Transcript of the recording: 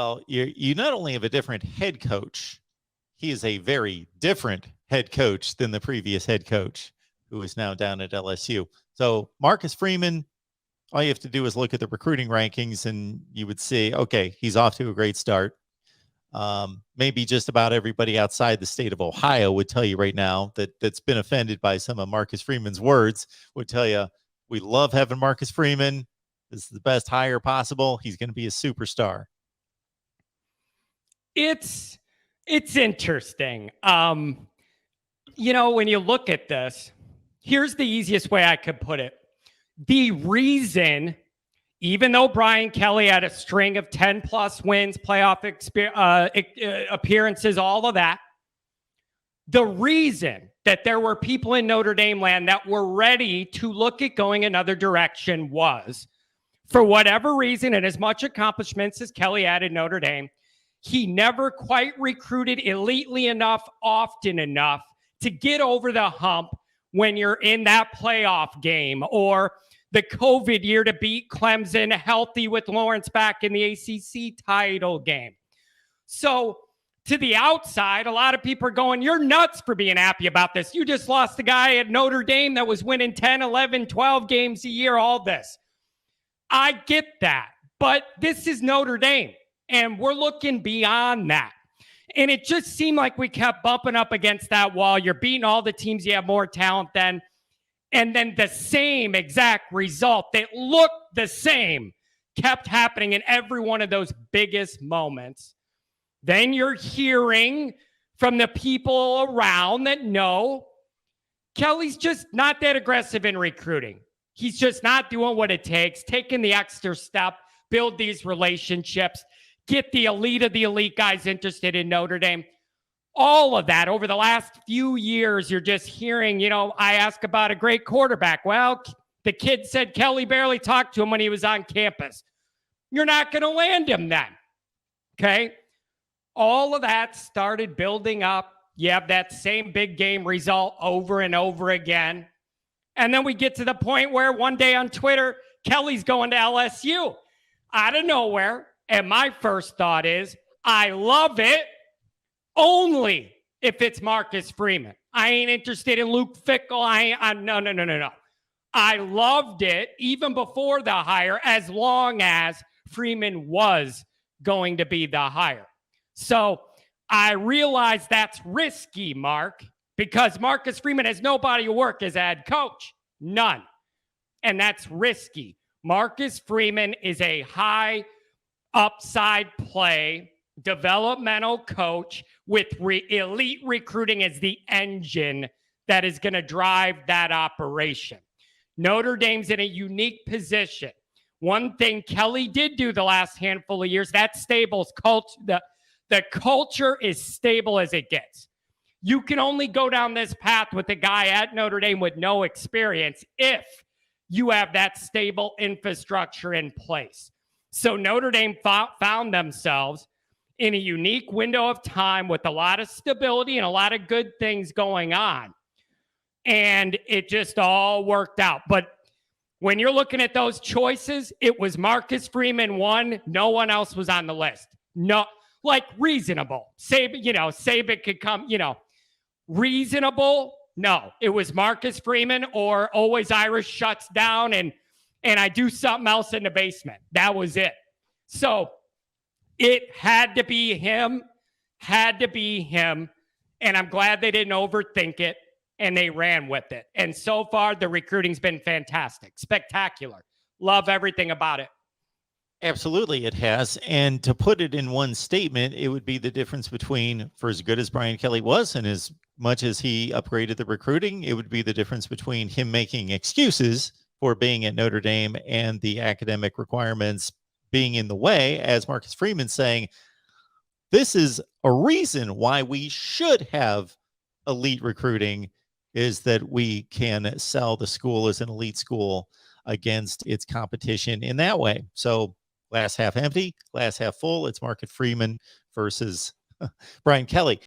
Well, you not only have a different head coach, he is a very different head coach than the previous head coach who is now down at LSU. So Marcus Freeman, all you have to do is look at the recruiting rankings and you would see, okay, he's off to a great start. Maybe just about everybody outside the state of Ohio would tell you right now that's been offended by some of Marcus Freeman's words would tell you, we love having Marcus Freeman. This is the best hire possible. He's going to be a superstar. It's interesting. When you look at this, here's the easiest way I could put it. The reason, even though Brian Kelly had a string of 10-plus wins, playoff appearances, all of that, the reason that there were people in Notre Dame land that were ready to look at going another direction was, for whatever reason, and as much accomplishments as Kelly had at Notre Dame, he never quite recruited elitely enough, often enough to get over the hump when you're in that playoff game, or the COVID year to beat Clemson healthy with Lawrence back in the ACC title game. So to the outside, a lot of people are going, you're nuts for being happy about this. You just lost a guy at Notre Dame that was winning 10, 11, 12 games a year, all this. I get that, but this is Notre Dame, and we're looking beyond that. And it just seemed like we kept bumping up against that wall. You're beating all the teams you have more talent than. And then the same exact result that looked the same kept happening in every one of those biggest moments. Then you're hearing from the people around that no, Kelly's just not that aggressive in recruiting. He's just not doing what it takes, taking the extra step, build these relationships, get the elite of the elite guys interested in Notre Dame. All of that over the last few years, you're just hearing, I ask about a great quarterback. Well, the kid said Kelly barely talked to him when he was on campus. You're not going to land him then. Okay? All of that started building up. You have that same big game result over and over again. And then we get to the point where one day on Twitter, Kelly's going to LSU out of nowhere. And my first thought is, I love it. Only if it's Marcus Freeman. I ain't interested in Luke Fickell. No. I loved it even before the hire, as long as Freeman was going to be the hire. So I realize that's risky, Mark, because Marcus Freeman has no body of work as a head coach. None. And that's risky. Marcus Freeman is a high upside play developmental coach with elite recruiting as the engine that is going to drive that operation. Notre Dame's in a unique position. One thing Kelly did do the last handful of years, that stable's culture, the culture is stable as it gets. You can only go down this path with a guy at Notre Dame with no experience if you have that stable infrastructure in place. So Notre Dame found themselves in a unique window of time with a lot of stability and a lot of good things going on. And it just all worked out. But when you're looking at those choices, it was Marcus Freeman one. No one else was on the list. No, like reasonable. Saban could come, reasonable. No, it was Marcus Freeman or Always Irish shuts down and I do something else in the basement. That was it. So it had to be him, and I'm glad they didn't overthink it, and they ran with it. And so far, the recruiting's been fantastic, spectacular. Love everything about it. Absolutely, it has. And to put it in one statement, it would be the difference between, for as good as Brian Kelly was and as much as he upgraded the recruiting, it would be the difference between him making excuses for being at Notre Dame and the academic requirements being in the way, as Marcus Freeman saying, this is a reason why we should have elite recruiting, is that we can sell the school as an elite school against its competition in that way. So glass half empty, glass half full. It's Marcus Freeman versus Brian Kelly.